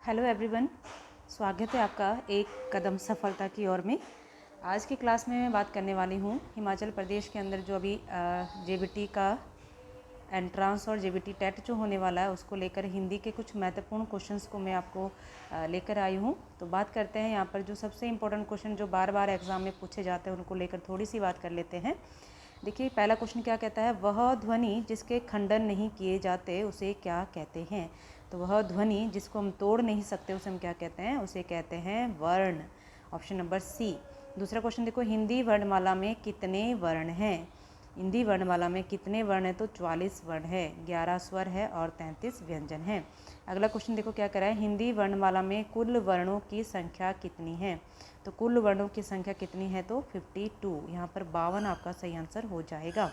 Hello everyone, स्वागत है आपका एक कदम सफलता की ओर में। आज की क्लास में मैं बात करने वाली हूँ हिमाचल प्रदेश के अंदर जो अभी जेबीटी का एंट्रांस और जेबीटी टेट जो होने वाला है उसको लेकर हिंदी के कुछ महत्वपूर्ण क्वेश्चंस को मैं आपको लेकर आई हूँ। तो बात करते हैं यहाँ पर जो सबसे इम्पोर्टेंट क्वेश्चन जो बार बार एग्जाम में पूछे जाते हैं उनको लेकर थोड़ी सी बात कर लेते हैं। देखिए पहला क्वेश्चन क्या कहता है, वह ध्वनि जिसके खंडन नहीं किए जाते उसे क्या कहते हैं। तो वह ध्वनि जिसको हम तोड़ नहीं सकते उसे हम क्या कहते हैं, उसे कहते हैं वर्ण। Option number C. दूसरा क्वेश्चन देखो, हिंदी वर्णमाला में कितने वर्ण हैं। हिंदी वर्णमाला में कितने वर्ण हैं, तो 44 वर्ण है, 11 स्वर है और 33 व्यंजन है। अगला क्वेश्चन देखो क्या करा है, हिंदी वर्णमाला में कुल वर्णों की संख्या कितनी है। तो कुल वर्णों की संख्या कितनी है, तो 52। यहाँ पर 52 आपका सही आंसर हो जाएगा।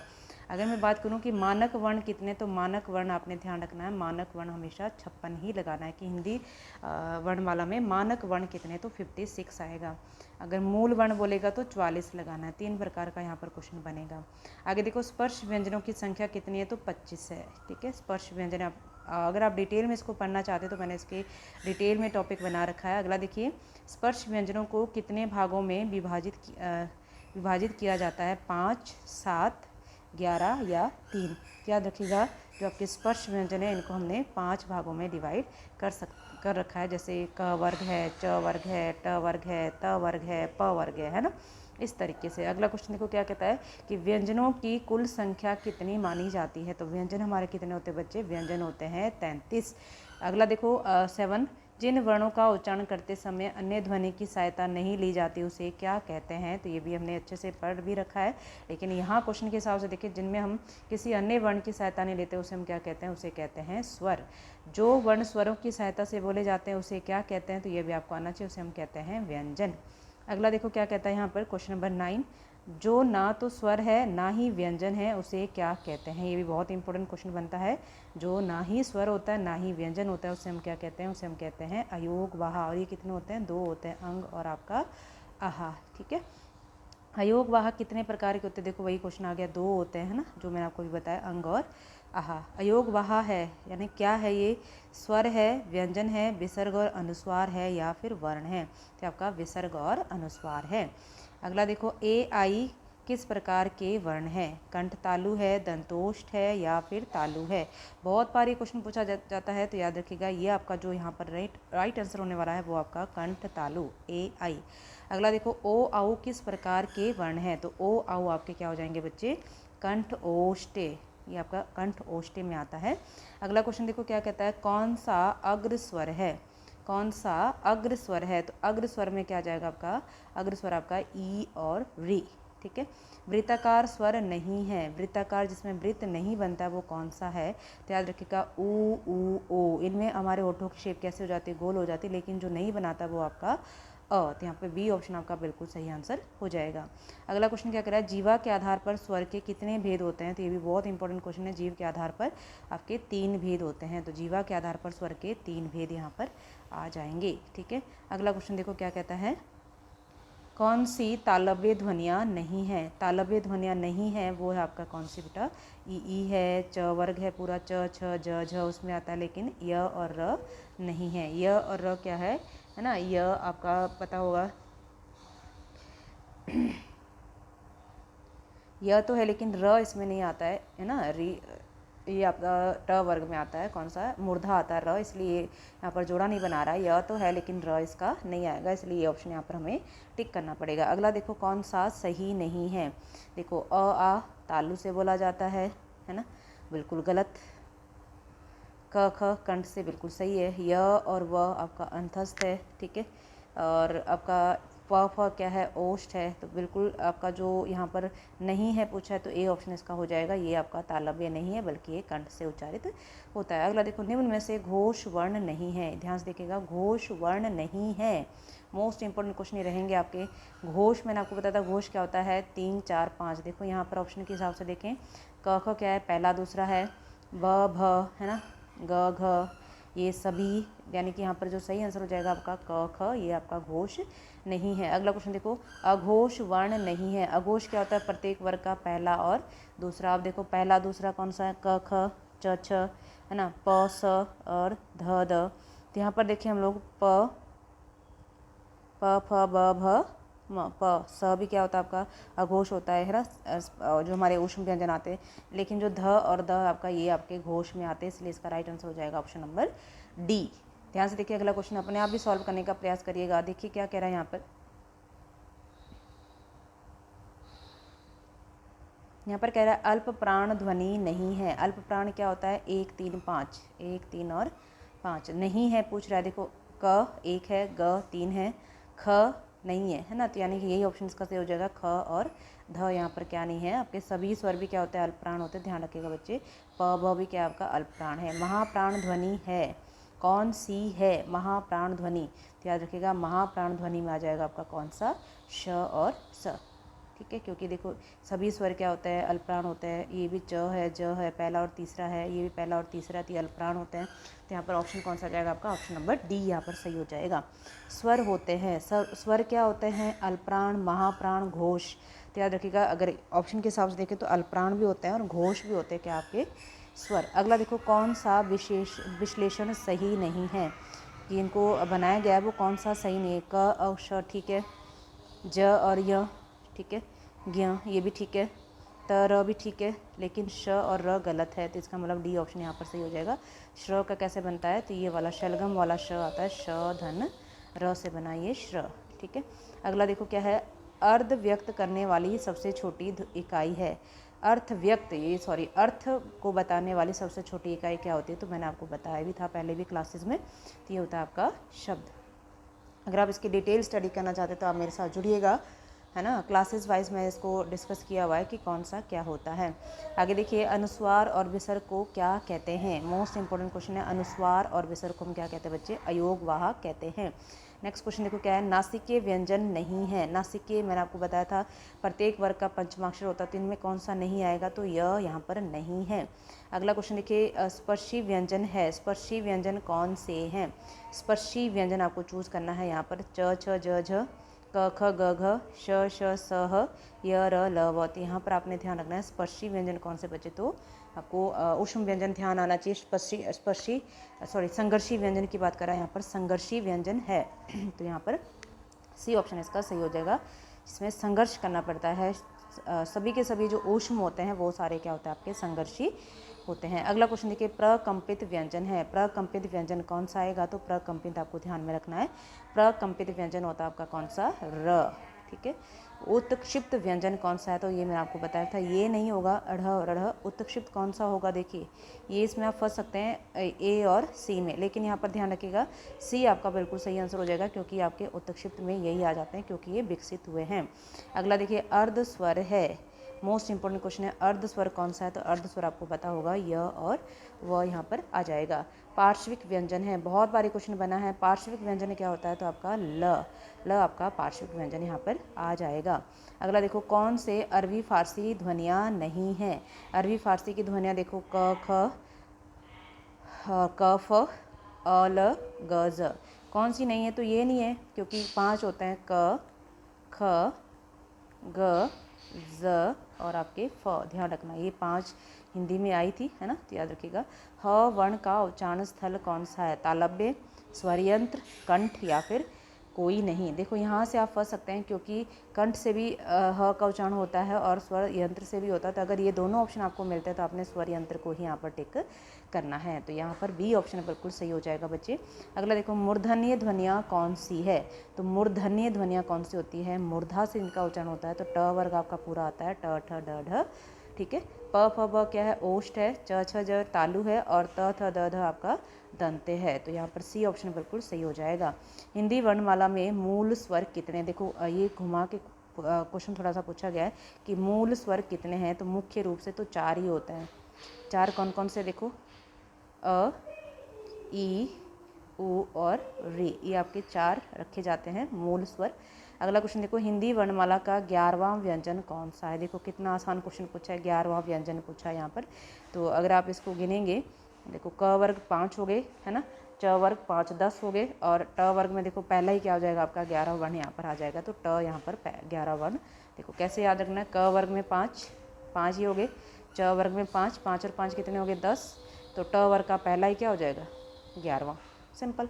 अगर मैं बात करूं कि मानक वर्ण कितने, तो मानक वर्ण आपने ध्यान रखना है, मानक वर्ण हमेशा 56 ही लगाना है कि हिंदी वर्णमाला में मानक वर्ण कितने, तो 56 आएगा। अगर मूल वर्ण बोलेगा तो 44 लगाना है। 3 प्रकार का यहाँ पर क्वेश्चन बनेगा। आगे देखो, स्पर्श व्यंजनों की संख्या कितनी है, तो 25 है। ठीक है, स्पर्श व्यंजन अगर आप डिटेल में इसको पढ़ना चाहते हैं तो मैंने इसके डिटेल में टॉपिक बना रखा है। अगला देखिए, स्पर्श व्यंजनों को कितने भागों में विभाजित किया जाता है, 5, 7, 11 या 3। याद रखिएगा, जो आपके स्पर्श व्यंजन है इनको हमने 5 भागों में डिवाइड कर रखा है। जैसे क वर्ग है, च वर्ग है, ट वर्ग है, त वर्ग है, प वर्ग है ना, इस तरीके से। अगला क्वेश्चन देखो क्या कहता है कि व्यंजनों की कुल संख्या कितनी मानी जाती है। तो व्यंजन हमारे कितने होते हैं बच्चे, व्यंजन होते हैं 33। अगला देखो 7, जिन वर्णों का उच्चारण करते समय अन्य ध्वनि की सहायता नहीं ली जाती उसे क्या कहते हैं। तो ये भी हमने अच्छे से पढ़ भी रखा है, लेकिन यहाँ क्वेश्चन के हिसाब से देखिए, जिनमें हम किसी अन्य वर्ण की सहायता नहीं लेते उसे हम क्या कहते हैं, उसे कहते हैं स्वर। जो वर्ण स्वरों की सहायता से बोले जाते हैं उसे क्या कहते हैं, तो ये भी आपको आना चाहिए, उसे हम कहते हैं व्यंजन। अगला देखो क्या कहता है यहाँ पर, क्वेश्चन नंबर 9, जो ना तो स्वर है ना ही व्यंजन है उसे क्या कहते हैं। ये भी बहुत इंपॉर्टेंट क्वेश्चन बनता है। जो ना ही स्वर होता है ना ही व्यंजन होता है उसे हम क्या कहते हैं, उसे हम कहते हैं अयोग वाहा। और ये कितने होते हैं, 2 होते हैं, अंग और आपका आहा। ठीक है, अयोग वाहक कितने प्रकार के होते हैं, देखो वही क्वेश्चन आ गया, 2 होते हैं ना, जो मैंने आपको भी बताया, अंग और आहा। अयोग वाहा है यानी क्या है, ये स्वर है, व्यंजन है, विसर्ग और अनुस्वार है या फिर वर्ण है। तो आपका विसर्ग और अनुस्वार है। अगला देखो, ए आई किस प्रकार के वर्ण है, कंठ तालु है, दंतोष्ठ है या फिर तालु है। बहुत बार ये क्वेश्चन पूछा जाता है, तो याद रखिएगा ये आपका जो यहाँ पर राइट आंसर होने वाला है वो आपका कंठ तालु, ए आई। अगला देखो, ओ आउ किस प्रकार के वर्ण है। तो ओ आउ आपके क्या हो जाएंगे बच्चे, कंठ ओष्टे। ये आपका कंठ ओष्टे में आता है। अगला क्वेश्चन देखो क्या कहता है, कौन सा अग्र स्वर है, कौन सा अग्र स्वर है। तो अग्र स्वर में क्या आ जाएगा आपका, अग्र स्वर आपका ई और री। ठीक है, वृत्ताकार स्वर नहीं है, वृत्ताकार जिसमें वृत्त नहीं बनता वो कौन सा है। तो याद रखिएगा ऊ ओ, इनमें हमारे होठों की शेप कैसे हो जाती है, गोल हो जाती है, लेकिन जो नहीं बनाता वो आपका अ। तो यहाँ पे बी ऑप्शन आपका बिल्कुल सही आंसर हो जाएगा। अगला क्वेश्चन क्या कर रहा है, जीवा के आधार पर स्वर के कितने भेद होते हैं। तो ये भी बहुत इंपॉर्टेंट क्वेश्चन है। जीव के आधार पर आपके 3 भेद होते हैं, तो जीवा के आधार पर स्वर के 3 भेद यहाँ पर आ जाएंगे। ठीक है, अगला क्वेश्चन देखो क्या कहता है, कौन सी तालव्य ध्वनियाँ नहीं है। तालव्य ध्वनियाँ नहीं है वो है आपका कौन सी बेटा, ई है, च वर्ग है पूरा, च छ ज झ उसमें आता है, लेकिन य और र नहीं है। य और र क्या है ना, य आपका पता होगा यह तो है, लेकिन र इसमें नहीं आता है ना। री ये आपका ट वर्ग में आता है, कौन सा मूर्धा आता है र, इसलिए यहाँ पर जोड़ा नहीं बना रहा है। यह तो है लेकिन र इसका नहीं आएगा, इसलिए ये ऑप्शन यहाँ पर हमें टिक करना पड़ेगा। अगला देखो, कौन सा सही नहीं है। देखो आ तालु से बोला जाता है ना, बिल्कुल गलत। क ख कंठ से बिल्कुल सही है। य और व आपका अंतस्थ है। ठीक है, और आपका प फ क्या है, ओष्ठ है। तो बिल्कुल आपका जो यहाँ पर नहीं है पूछा है, तो ए ऑप्शन इसका हो जाएगा। ये आपका तालव्य नहीं है बल्कि ये कंठ से उच्चारित होता है। अगला देखो, निम्न में से घोष वर्ण नहीं है। ध्यान से देखिएगा, घोष वर्ण नहीं है, मोस्ट इंपॉर्टेंट क्वेश्चन ये रहेंगे आपके। घोष मैंने आपको बताया था, घोष क्या होता है, 3 4 5। देखो यहाँ पर ऑप्शन के हिसाब से देखें, क ख क्या है, पहला दूसरा है, ब भ है ना, ग घ, ये सभी, यानी कि यहाँ पर जो सही आंसर हो जाएगा आपका क ख, ये आपका घोष नहीं है। अगला क्वेश्चन देखो, अघोष वर्ण नहीं है। अघोष क्या होता है, प्रत्येक वर्ग का पहला और दूसरा। आप देखो पहला दूसरा कौन सा है, क ख च छ है ना, प स और ध द। तो यहाँ पर देखिए हम लोग प फ ब भ म प स भी क्या होता है आपका अघोष होता है ना, जो हमारे ऊष्म व्यंजन आते हैं, लेकिन जो ध और द आपका ये आपके घोष में आते हैं, इसलिए इसका राइट आंसर हो जाएगा ऑप्शन नंबर डी। ध्यान से देखिए अगला क्वेश्चन, अपने आप भी सॉल्व करने का प्रयास करिएगा। देखिए क्या कह रहा है यहाँ पर, यहाँ पर कह रहा है अल्प प्राण ध्वनि नहीं है। अल्प प्राण क्या होता है, 1 3 5, 1 3 और 5 नहीं है पूछ रहा है। देखो क 1 है, ग 3 है, ख नहीं है, है ना, तो यानी कि यही ऑप्शन इसका सही हो जाएगा। ख और ध यहाँ पर क्या नहीं है, आपके सभी स्वर भी क्या होते हैं, अल्प प्राण होते हैं, ध्यान रखिएगा बच्चे। प ब भी क्या आपका अल्प प्राण है। महाप्राण ध्वनि है, कौन सी है महाप्राण ध्वनि, तो याद रखिएगा महाप्राण ध्वनि में आ जाएगा आपका कौन सा, श और स, ठीक है, क्योंकि देखो सभी स्वर क्या होता है, अल्पप्राण होते हैं। ये भी च है, ज है, पहला और तीसरा है, ये भी पहला और तीसरा, तो ये अल्पप्राण होते हैं। तो यहाँ पर ऑप्शन कौन सा आ जाएगा आपका, ऑप्शन नंबर डी यहाँ पर सही हो जाएगा। स्वर होते हैं, स्वर क्या होते हैं, अल्पप्राण, महाप्राण, घोष। तो याद रखिएगा अगर ऑप्शन के हिसाब से देखें तो अल्पप्राण भी होते हैं और घोष भी होते हैं क्या आपके स्वर। अगला देखो कौन सा विश्लेषण सही नहीं है, कि इनको बनाया गया है वो कौन सा सही नहीं है। क और श ठीक है, ज और य ठीक है, ज्ञ ये भी ठीक है, त र भी ठीक है, लेकिन श और र गलत है। तो इसका मतलब डी ऑप्शन यहाँ पर सही हो जाएगा। श्र का कैसे बनता है, तो ये वाला शलगम वाला श आता है, श धन र से बना ये श्र, ठीक है। अगला देखो क्या है, अर्ध व्यक्त करने वाली सबसे छोटी इकाई है। अर्थ को बताने वाली सबसे छोटी इकाई क्या होती है, तो मैंने आपको बताया भी था पहले भी क्लासेस में, तो ये होता है आपका शब्द। अगर आप इसकी डिटेल स्टडी करना चाहते हैं तो आप मेरे साथ जुड़िएगा, है ना। क्लासेस वाइज मैं इसको डिस्कस किया हुआ है कि कौन सा क्या होता है। आगे देखिए, अनुस्वार और विसर्ग को क्या कहते हैं। मोस्ट इंपॉर्टेंट क्वेश्चन है, अनुस्वार और विसर्ग को हम क्या कहते हैं बच्चे, अयोगवाहक कहते हैं। नेक्स्ट क्वेश्चन देखो क्या है, नासिकीय व्यंजन नहीं है। नासिकीय मैंने आपको बताया था प्रत्येक वर्ग का पंचमाक्षर होता है, तो इनमें कौन सा नहीं आएगा, तो यह यहाँ पर नहीं है। अगला क्वेश्चन देखिए, स्पर्शी व्यंजन है। स्पर्शी व्यंजन कौन से हैं। स्पर्शी व्यंजन आपको चूज करना है यहाँ पर, च छ ज झ, क ख ग घ, श श स ह, य र ल व। तो यहाँ पर आपने ध्यान रखना है स्पर्शी व्यंजन कौन से बचे, तो आपको ऊष्म व्यंजन ध्यान आना चाहिए। संघर्षी व्यंजन की बात कर रहा है यहाँ पर, संघर्षी व्यंजन है। तो यहाँ पर सी ऑप्शन इसका सही हो जाएगा, जिसमें संघर्ष करना पड़ता है। सभी के सभी जो ऊष्म होते हैं वो सारे क्या होते हैं आपके संघर्षी होते हैं। अगला क्वेश्चन देखिए, प्रकंपित व्यंजन है। प्रकंपित व्यंजन कौन सा आएगा, तो प्रकंपित आपको ध्यान में रखना है। प्रकंपित व्यंजन होता है आपका कौन सा, र, ठीक है। उत्क्षिप्त व्यंजन कौन सा है, तो ये मैंने आपको बताया था, ये नहीं होगा, अढ़ और अढ़। उत्क्षिप्त कौन सा होगा, देखिए ये इसमें आप फंस सकते हैं ए और सी में, लेकिन यहाँ पर ध्यान रखिएगा सी आपका बिल्कुल सही आंसर हो जाएगा, क्योंकि आपके उत्क्षिप्त में यही आ जाते हैं, क्योंकि ये विकसित हुए हैं। अगला देखिए, अर्ध स्वर है। मोस्ट इंपॉर्टेंट क्वेश्चन है, अर्ध स्वर कौन सा है, तो अर्ध स्वर आपको पता होगा, य और व यहाँ पर आ जाएगा। पार्श्विक व्यंजन है, बहुत बारी क्वेश्चन बना है। पार्श्विक व्यंजन क्या होता है, तो आपका ल आपका पार्श्विक व्यंजन यहाँ पर आ जाएगा। अगला देखो, कौन से अरबी फारसी ध्वनियाँ नहीं हैं। अरबी फारसी की ध्वनियाँ देखो, क ख क फ अ ल ग ज, कौन सी नहीं है, तो ये नहीं है, क्योंकि 5 होते हैं, क ख ग ज और आपके फ। ध्यान रखना ये 5 हिंदी में आई थी, है ना, तो याद रखिएगा। ह वर्ण का उच्चारण स्थल कौन सा है, तालव्य, स्वरयंत्र, कंठ या फिर कोई नहीं। देखो यहाँ से आप फंस सकते हैं, क्योंकि कंठ से भी ह का उच्चारण होता है और स्वर यंत्र से भी होता है, तो अगर ये दोनों ऑप्शन आपको मिलते हैं तो आपने स्वर यंत्र को ही यहाँ पर टिक करना है। तो यहाँ पर बी ऑप्शन बिल्कुल सही हो जाएगा बच्चे। अगला देखो, मूर्धन्य ध्वनियाँ कौन सी है, तो मूर्धन्य ध्वनियाँ कौन सी होती है, मूर्धा से इनका उच्चारण होता है, तो ट वर्ग आपका पूरा आता है, ट ठ ड ढ, ठीक है। प फ ब क्या है, ओष्ठ है, च छ ज तालु है, और त थ द ध आपका दंते है। तो यहाँ पर सी ऑप्शन बिल्कुल सही हो जाएगा। हिंदी वर्णमाला में मूल स्वर कितने, देखो ये घुमा के क्वेश्चन थोड़ा सा पूछा गया है कि मूल स्वर कितने हैं, तो मुख्य रूप से तो 4 ही होते हैं। 4 कौन कौन से, देखो अ, ई, उ और रे, ये आपके 4 रखे जाते हैं मूल स्वर। अगला क्वेश्चन देखो, हिंदी वर्णमाला का 11वां व्यंजन कौन सा है। देखो कितना आसान क्वेश्चन पूछा है, 11वां व्यंजन पूछा है यहाँ पर। तो अगर आप इसको गिनेंगे, देखो क वर्ग 5 हो गए, है ना, च वर्ग 5 10 हो गए, और ट वर्ग में देखो पहला ही क्या हो जाएगा आपका 11 वर्ण यहाँ पर आ जाएगा, तो ट यहाँ पर 11 वर्ण। देखो कैसे याद रखना है, क वर्ग में 5 ही हो गए, च वर्ग में 5 और 5 कितने हो गए 10, तो ट वर्ग का पहला ही क्या हो जाएगा 11वां, सिंपल।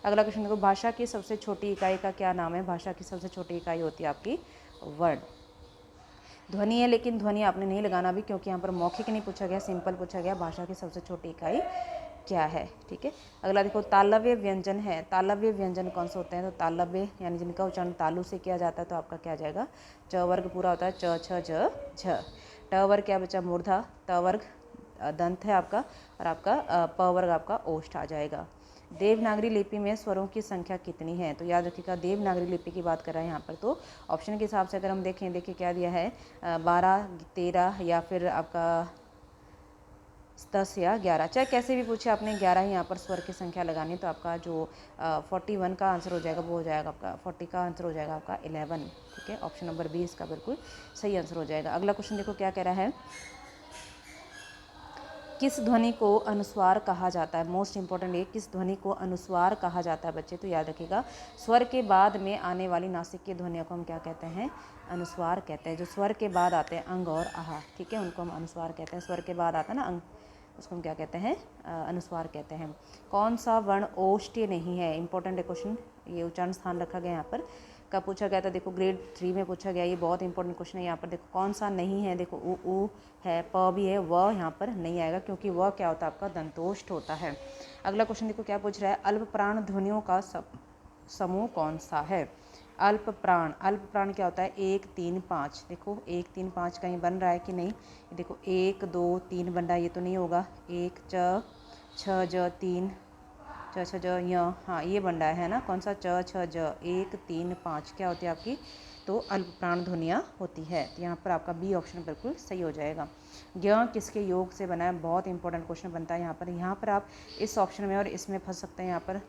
अगला क्वेश्चन देखो, भाषा की सबसे छोटी इकाई का क्या नाम है? भाषा की सबसे छोटी इकाई होती है आपकी वर्ण। ध्वनि है, लेकिन ध्वनि आपने नहीं लगाना भी, क्योंकि यहाँ पर मौखिक नहीं पूछा गया, सिंपल पूछा गया भाषा की सबसे छोटी इकाई क्या है। ठीक है, अगला देखो, तालव्य व्यंजन है। तालव्य व्यंजन कौन से होते हैं? तो तालव्य यानी जिनका उच्चारण तालु से किया जाता है, तो आपका क्या जाएगा? च वर्ग पूरा होता है, च छ ज झ। ट वर्ग क्या बचा? मूर्धा। त वर्ग दंत है आपका, और आपका प वर्ग आपका ओष्ठ आ जाएगा। देवनागरी लिपि में स्वरों की संख्या कितनी है? तो याद रखिएगा, देवनागरी लिपि की बात कर रहे हैं यहाँ पर, तो ऑप्शन के हिसाब से अगर हम देखें, देखिए क्या दिया है, 12, 13 या फिर आपका 10 या 11, चाहे कैसे भी पूछे, आपने 11 ही यहाँ पर स्वर की संख्या लगानी, तो आपका जो 41 का आंसर हो जाएगा वो हो जाएगा आपका 40 का आंसर हो जाएगा आपका 11। ठीक है, ऑप्शन नंबर 20 का बिल्कुल सही आंसर हो जाएगा। अगला क्वेश्चन देखो क्या कह रहा है, किस ध्वनि को अनुस्वार कहा जाता है? मोस्ट इंपॉर्टेंट ये, किस ध्वनि को अनुस्वार कहा जाता है बच्चे? तो याद रखिएगा, स्वर के बाद में आने वाली नासिक की ध्वनियों को हम क्या कहते हैं? अनुस्वार कहते हैं। जो स्वर के बाद आते हैं, अंग और आहा, ठीक है, उनको हम अनुस्वार कहते हैं। स्वर के बाद आता है ना अंग, उसको हम क्या कहते हैं? अनुस्वार कहते हैं। कौन सा वर्ण ओष्ठ्य नहीं है? इंपॉर्टेंट है क्वेश्चन, ये उच्चारण स्थान रखा गया यहाँ पर, कब पूछा गया था? देखो ग्रेड 3 में पूछा गया, ये बहुत इंपॉर्टेंट क्वेश्चन है। यहाँ पर देखो कौन सा नहीं है, देखो उ है, प भी है, व यहाँ पर नहीं आएगा, क्योंकि वह क्या होता है? आपका दंतोष्ठ होता है। अगला क्वेश्चन देखो क्या पूछ रहा है, अल्प प्राण ध्वनियों का समूह कौन सा है? अल्प प्राण, अल्प प्राण क्या होता है? 1 3 5, देखो 1 3 5 कहीं बन रहा है कि नहीं? देखो 1 2 3 बन रहा है, ये तो नहीं होगा। 1 च छ ज 3 च छ ज य, हाँ ये बन रहा है ना, कौन सा? च छ ज 1 3 5 क्या होती है आपकी? तो अल्प प्राण ध्वनियाँ होती है। तो यहाँ पर आपका बी ऑप्शन बिल्कुल सही हो जाएगा। ज्ञ किसके योग से बना है? बहुत इंपॉर्टेंट क्वेश्चन बनता है यहाँ पर। यहाँ पर आप इस ऑप्शन में और इसमें फंस सकते हैं, यहाँ पर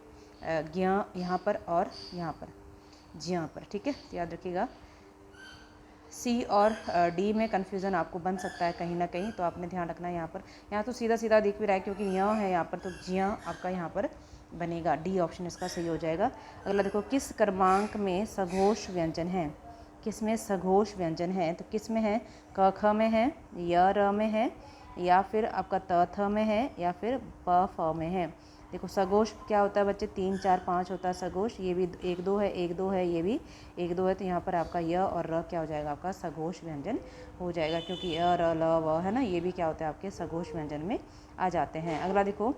ज्ञ यहाँ पर और यहाँ पर ज्ञ पर। ठीक है, याद रखिएगा, सी और डी में कन्फ्यूज़न आपको बन सकता है कहीं ना कहीं, तो आपने ध्यान रखना है यहाँ पर। यहाँ तो सीधा सीधा दिख भी रहा है, क्योंकि यहाँ है यहाँ पर, तो जिया आपका यहाँ पर बनेगा, डी ऑप्शन इसका सही हो जाएगा। अगला देखो, किस क्रमांक में सघोष व्यंजन है? किस में सघोष व्यंजन है? तो किस में है? क ख में है, य र में है, या फिर आपका त थ में है, या फिर प फ में है। देखो सघोष क्या होता है बच्चे? 3 4 5 होता है सघोष, ये भी 1 2 है, 1 2 है, ये भी 1 2 है, तो यहाँ पर आपका य और र क्या हो जाएगा? आपका सघोष व्यंजन हो जाएगा, क्योंकि य र ल व है ना, ये भी क्या होता है? आपके सघोष व्यंजन में आ जाते हैं। अगला देखो,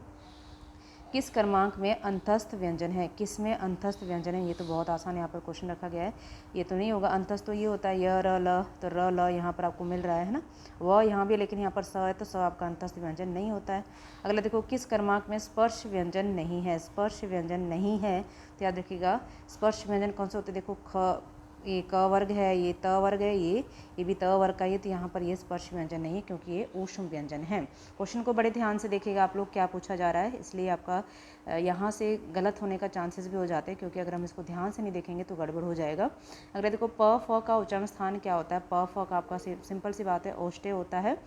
किस क्रमांक में अंतस्थ व्यंजन है? किस में अंतस्थ व्यंजन है? ये तो बहुत आसान यहाँ पर क्वेश्चन रखा गया है, ये तो नहीं होगा। अंतस्थ तो ये होता है य र ल, तो र ल यहाँ पर आपको मिल रहा है ना, व यहाँ भी, लेकिन यहाँ पर स है, तो स आपका अंतस्थ व्यंजन नहीं होता है। अगला देखो, किस क्रमांक में स्पर्श व्यंजन नहीं है? स्पर्श व्यंजन नहीं है, तो याद रखिएगा, स्पर्श व्यंजन कौन से होते हैं? देखो ख, ये क वर्ग है, ये त वर्ग है, ये भी त वर्ग का, ये तो यहाँ पर ये स्पर्श व्यंजन नहीं है, क्योंकि ये ऊष्म व्यंजन है। क्वेश्चन को बड़े ध्यान से देखिएगा आप लोग, क्या पूछा जा रहा है, इसलिए आपका यहाँ से गलत होने का चांसेस भी हो जाते हैं, क्योंकि अगर हम इसको ध्यान से नहीं देखेंगे तो गड़बड़ हो जाएगा। अगर देखो, प फ का उच्चारण स्थान क्या होता है? प फ का आपका सिंपल सी बात है, ओष्ठ्य होता है।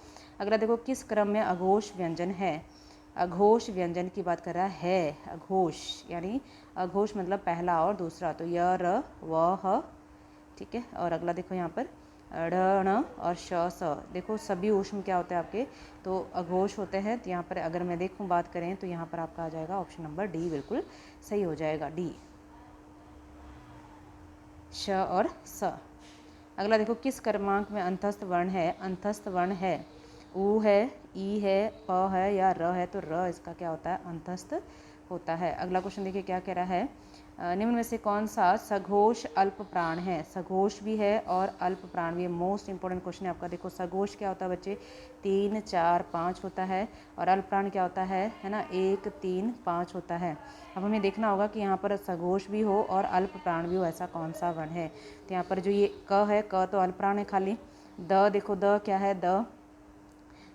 अगला देखो, किस क्रम में अघोष व्यंजन है? अघोष व्यंजन की बात कर रहा है, अघोष यानी अघोष मतलब पहला और दूसरा, तो य र व ह, ठीक है। और अगला देखो यहाँ पर ढ़ ण और श स, देखो सभी ऊष्म क्या होते हैं आपके? तो अघोष होते हैं। तो यहाँ पर अगर मैं देखूँ बात करें, तो यहाँ पर आपका आ जाएगा ऑप्शन नंबर डी, बिल्कुल सही हो जाएगा, डी, श और स। अगला देखो, किस क्रमांक में अंतस्थ वर्ण है? अंतस्थ वर्ण है, ऊ है, ई है, प है या र है, तो र इसका क्या होता है? अंतस्थ होता है। अगला क्वेश्चन देखिए क्या कह रहा है, निम्न में से कौन सा सघोष अल्प प्राण है? सघोष भी है और अल्प प्राण भी है। मोस्ट इंपॉर्टेंट क्वेश्चन है आपका। देखो सघोष क्या होता है बच्चे? 3 4 5 होता है, और अल्प प्राण क्या होता है ना? 1 3 5 होता है। अब हमें देखना होगा कि यहाँ पर सघोष भी हो और अल्प प्राण भी हो, ऐसा कौन सा वर्ण है? तो यहाँ पर जो ये क है, क तो अल्प प्राण है खाली। द देखो, द क्या है? द,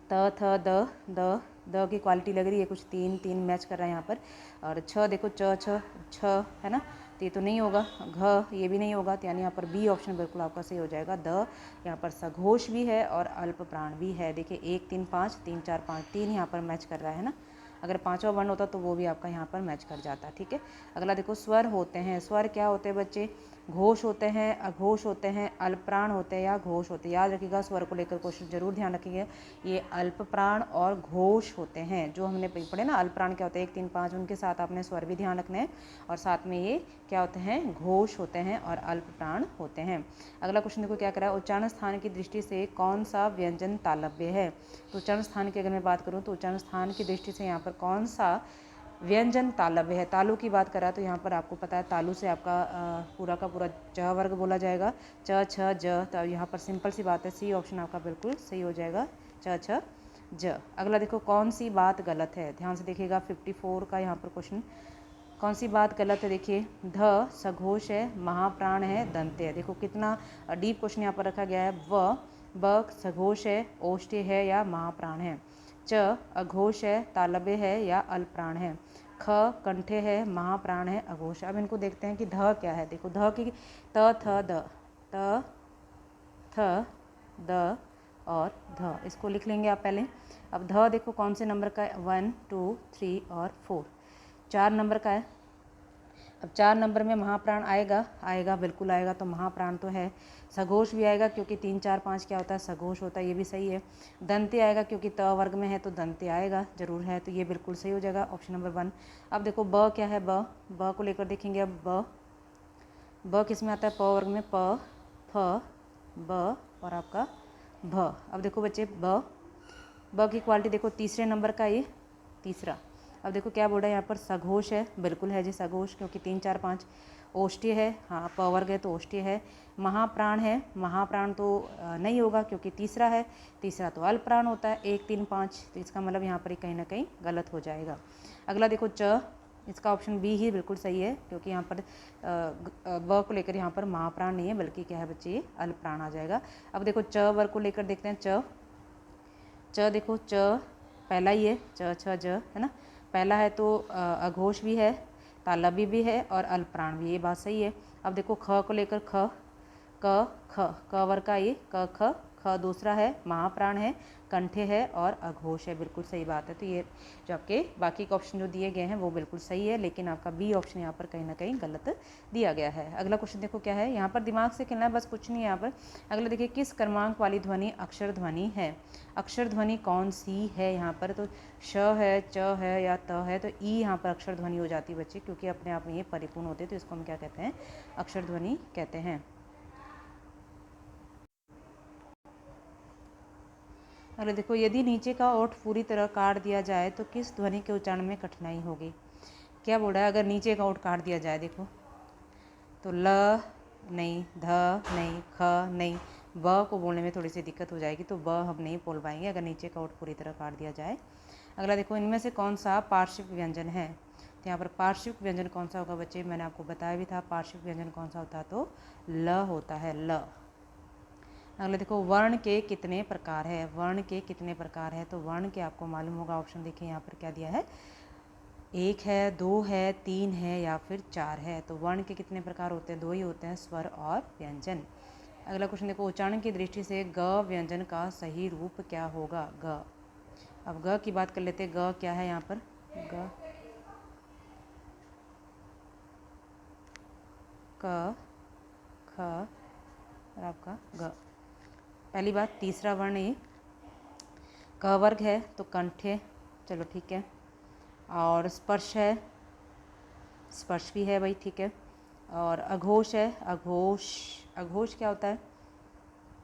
त थ द, द की क्वालिटी लग रही है कुछ 3 3 मैच कर रहा है यहाँ पर। और छ देखो, च छ छ है ना, तो ये तो नहीं होगा। घ ये भी नहीं होगा, तो यानी यहाँ पर बी ऑप्शन बिल्कुल आपका सही हो जाएगा। द यहाँ पर सघोष भी है और अल्प प्राण भी है। देखिए 1 3 5 3 4 5 3 यहाँ पर मैच कर रहा है ना, अगर पांचवा वर्ण होता तो वो भी आपका यहाँ पर मैच कर जाता। ठीक है, अगला देखो स्वर होते हैं। स्वर क्या होते हैं बच्चे? घोष होते हैं, अघोष होते हैं, अल्पप्राण होते हैं या घोष होते हैं। याद रखिएगा, स्वर को लेकर क्वेश्चन जरूर ध्यान रखिएगा। ये अल्पप्राण और घोष होते हैं, जो हमने पढ़े ना, अल्पप्राण क्या होते हैं 1 3 5, उनके साथ आपने स्वर भी ध्यान रखना है, और साथ में ये क्या होते हैं? घोष होते हैं और अल्पप्राण होते हैं। अगला क्वेश्चन देखो क्या करा है, उच्चारण स्थान की दृष्टि से कौन सा व्यंजन तालव्य है? तो उच्चारण स्थान की अगर मैं बात करूँ तो उच्चारण स्थान की दृष्टि से यहाँ पर कौन सा व्यंजन तालव्य है? तालु की बात करा तो यहाँ पर आपको पता है तालु से आपका पूरा का पूरा च वर्ग बोला जाएगा, च छ ज। तो यहाँ पर सिंपल सी बात है, सी ऑप्शन आपका बिल्कुल सही हो जाएगा, च छ ज। अगला देखो कौन सी बात गलत है? ध्यान से देखिएगा 54 का यहाँ पर क्वेश्चन, कौन सी बात गलत है? देखिए, ध सघोष है, महाप्राण है, दंत्य है। देखो कितना डीप क्वेश्चन यहाँ पर रखा गया है। ब सघोष है, ओष्ठ्य है या महाप्राण है। च अघोष है, तालव्य है या अल्पप्राण है। ख कंठे है, महाप्राण है, अघोष। अब इनको देखते हैं कि ध क्या है। देखो ध की त थ द, त थ द और ध, इसको लिख लेंगे आप पहले। अब ध देखो कौन से नंबर का है? 1 2 3 और 4, 4 नंबर का है। अब 4 नंबर में महाप्राण आएगा? आएगा, बिल्कुल आएगा। तो महाप्राण तो है। सघोष भी आएगा क्योंकि 3 4 5 क्या होता है? सघोष होता है, ये भी सही है। दंत्य आएगा क्योंकि त वर्ग में है तो दंत्य आएगा, जरूर है, तो ये बिल्कुल सही हो जाएगा, ऑप्शन नंबर 1। अब देखो ब क्या है? ब को लेकर देखेंगे। अब ब किस में आता है? प वर्ग में, प फ ब और आपका भ। अब देखो बच्चे ब की क्वालिटी देखो, तीसरे नंबर का ये तीसरा। अब देखो क्या बोल रहा है यहाँ पर? सघोष है, बिल्कुल है जी सघोष, क्योंकि 3 4 5। ओष्ठ्य है, हाँ प वर्ग है तो ओष्ठ्य है। महाप्राण है, महाप्राण तो नहीं होगा क्योंकि तीसरा है, तीसरा तो अल्पप्राण होता है 1 3 5, तो इसका मतलब यहाँ पर कहीं ना कहीं गलत हो जाएगा। अगला देखो च, इसका ऑप्शन बी ही बिल्कुल सही है, क्योंकि यहाँ पर ब को लेकर यहाँ पर महाप्राण नहीं है, बल्कि क्या है बच्चे? ये अल्पप्राण आ जाएगा। अब देखो च वर्ग को लेकर देखते हैं। च देखो, च पहला ही है, च छ ज है ना, पहला है तो अघोष भी है, तालव्य भी है और अल्पप्राण भी, ये बात सही है। अब देखो ख को लेकर क वर्ग का ये ख दूसरा है, महाप्राण है, कंठे है और अघोष है, बिल्कुल सही बात है। तो ये जो आपके बाकी के ऑप्शन जो दिए गए हैं वो बिल्कुल सही है, लेकिन आपका बी ऑप्शन यहाँ पर कहीं ना कहीं गलत दिया गया है। अगला क्वेश्चन देखो क्या है, यहाँ पर दिमाग से खेलना है, बस कुछ नहीं है यहाँ पर। अगला देखिए, किस क्रमांक वाली ध्वनि अक्षर ध्वनि है? अक्षर ध्वनि कौन सी है यहाँ पर? तो श है, च है या त है, तो ई यहाँ पर अक्षर ध्वनि हो जाती है बच्चे, क्योंकि अपने आप में ये परिपूर्ण होते हैं, तो इसको हम क्या कहते हैं? अक्षर ध्वनि कहते हैं। अरे देखो, यदि नीचे का ओठ पूरी तरह काट दिया जाए तो किस ध्वनि के उच्चारण में कठिनाई होगी? क्या बोल रहा है? अगर नीचे का ओठ काट दिया जाए, देखो तो ल नहीं, ध नहीं, ख नहीं, ब को बोलने में थोड़ी सी दिक्कत हो जाएगी, तो ब हम नहीं बोल पाएंगे अगर नीचे का ओठ पूरी तरह काट दिया जाए। अगला देखो, इनमें से कौन सा पार्श्विक व्यंजन है? तो यहाँ पर पार्श्विक व्यंजन कौन सा होगा बच्चे? मैंने आपको बताया भी था, पार्श्विक व्यंजन कौन सा होता है? तो ल होता है, ल। अगला देखो, वर्ण के कितने प्रकार है? वर्ण के कितने प्रकार है? तो वर्ण के आपको मालूम होगा, ऑप्शन देखिए यहाँ पर क्या दिया है, 1 है, 2 है, 3 है या फिर 4 है। तो वर्ण के कितने प्रकार होते हैं? 2 ही होते हैं, स्वर और व्यंजन। अगला क्वेश्चन देखो, उच्चारण की दृष्टि से ग व्यंजन का सही रूप क्या होगा? ग। अब ग की बात कर लेते हैं, ग क्या है यहाँ पर? ग क ख और आपका ग। पहली बात, तीसरा वर्ण ये क वर्ग है तो कंठे, चलो ठीक है। और स्पर्श है, स्पर्श भी है भाई, ठीक है। और अघोष है, अघोष क्या होता है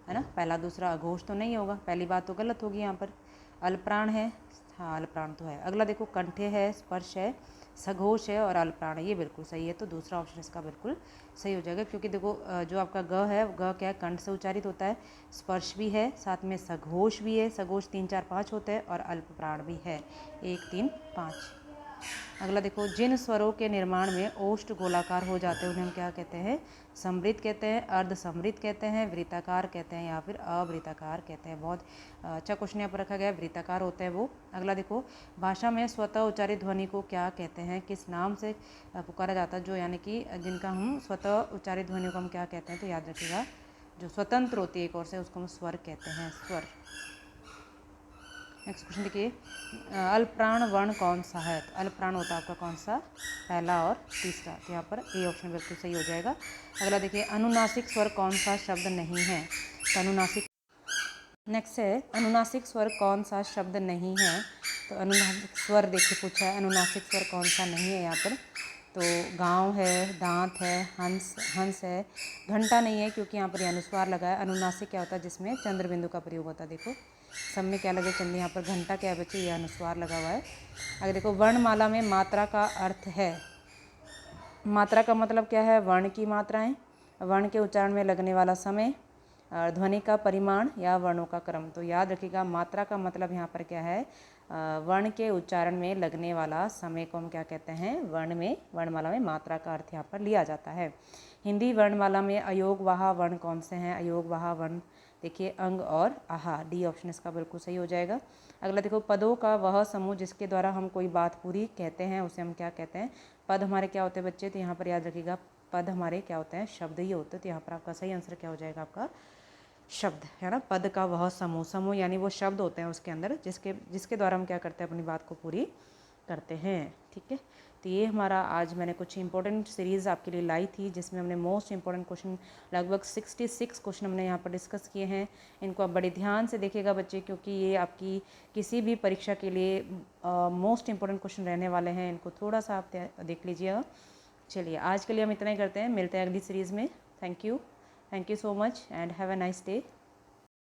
ना, पहला दूसरा अघोष तो नहीं होगा, पहली बात तो गलत होगी यहाँ पर। अल्पप्राण है, हाँ अल्पप्राण तो है। अगला देखो, कंठे है, स्पर्श है, सघोष है और अल्पप्राण है, ये बिल्कुल सही है, तो दूसरा ऑप्शन इसका बिल्कुल सही हो जाएगा, क्योंकि देखो जो आपका ग है, ग क्या है? कंठ से उच्चारित होता है, स्पर्श भी है, साथ में सघोष भी है, सघोष 3 4 5 होते हैं और अल्पप्राण भी है 1 3 5। अगला देखो, जिन स्वरों के निर्माण में ओष्ठ गोलाकार हो जाते हैं उन्हें हम क्या कहते हैं? समृद्ध कहते हैं, अर्ध समृद्ध कहते हैं, वृत्ताकार कहते हैं या फिर अवृत्ताकार कहते हैं। बहुत अच्छा क्वेश्चन यहाँ पर रखा गया है, वृत्ताकार होता है वो। अगला देखो, भाषा में स्वतः उच्चारित ध्वनि को क्या कहते हैं? किस नाम से पुकारा जाता है? जो यानी कि जिनका हम स्वतः उच्चारित ध्वनि को हम क्या कहते हैं? तो याद रखिएगा, जो स्वतंत्र होती है एक और से, उसको हम स्वर कहते हैं, स्वर, नेक्स्ट क्वेश्चन देखिए, अल्पप्राण वर्ण कौन सा है? तो अल्पप्राण होता है आपका कौन सा? पहला और तीसरा। तो यहाँ पर ए ऑप्शन बिल्कुल सही हो जाएगा। अगला देखिए, अनुनासिक स्वर कौन सा शब्द नहीं है? तो अनुनासिक, नेक्स्ट है अनुनासिक स्वर कौन सा शब्द नहीं है? तो अनुनासिक स्वर देखिए पूछा है, अनुनासिक स्वर कौन सा नहीं है यहाँ पर? तो गाँव है, दांत है, हंस है, घंटा नहीं है क्योंकि यहाँ पर अनुस्वार लगा है। अनुनासिक क्या होता है? जिसमें चंद्र बिंदु का प्रयोग होता है। देखो सब में क्या लगे चंद्र, यहाँ पर घंटा क्या है बच्चे? ये अनुस्वार लगा हुआ है। अगर देखो वर्णमाला में मात्रा का अर्थ है, मात्रा का मतलब क्या है? वर्ण की मात्राएं, वर्ण के उच्चारण में लगने वाला समय, ध्वनि का परिमाण या वर्णों का क्रम। तो याद रखिएगा मात्रा का मतलब यहाँ पर क्या है? वर्ण के उच्चारण में लगने वाला समय को हम क्या कहते हैं? वर्णमाला में मात्रा का अर्थ यहाँ पर लिया जाता है। हिंदी वर्णमाला में अयोगवाह वर्ण कौन से हैं? अयोगवाह वर्ण देखिए अंग और आहा, डी ऑप्शन इसका बिल्कुल सही हो जाएगा। अगला देखो, पदों का वह समूह जिसके द्वारा हम कोई बात पूरी कहते हैं उसे हम क्या कहते हैं? पद हमारे क्या होते हैं बच्चे? तो यहाँ पर याद रखिएगा पद हमारे क्या होते हैं? शब्द ही होते हैं। तो यहाँ पर आपका सही आंसर क्या हो जाएगा? आपका शब्द है ना। पद का वह समूह, समूह यानी वो शब्द होते हैं उसके अंदर जिसके द्वारा हम क्या करते हैं? अपनी बात को पूरी करते हैं। ठीक है, तो ये हमारा आज मैंने कुछ इंपॉर्टेंट सीरीज़ आपके लिए लाई थी जिसमें हमने मोस्ट इंपॉर्टेंट क्वेश्चन लगभग 66 क्वेश्चन हमने यहाँ पर डिस्कस किए हैं। इनको आप बड़े ध्यान से देखिएगा बच्चे, क्योंकि ये आपकी किसी भी परीक्षा के लिए मोस्ट इंपॉर्टेंट क्वेश्चन रहने वाले हैं। इनको थोड़ा सा आप देख लीजिएगा। चलिए आज के लिए हम इतना ही करते हैं, मिलते हैं अगली सीरीज़ में। Thank you so much and have a nice day.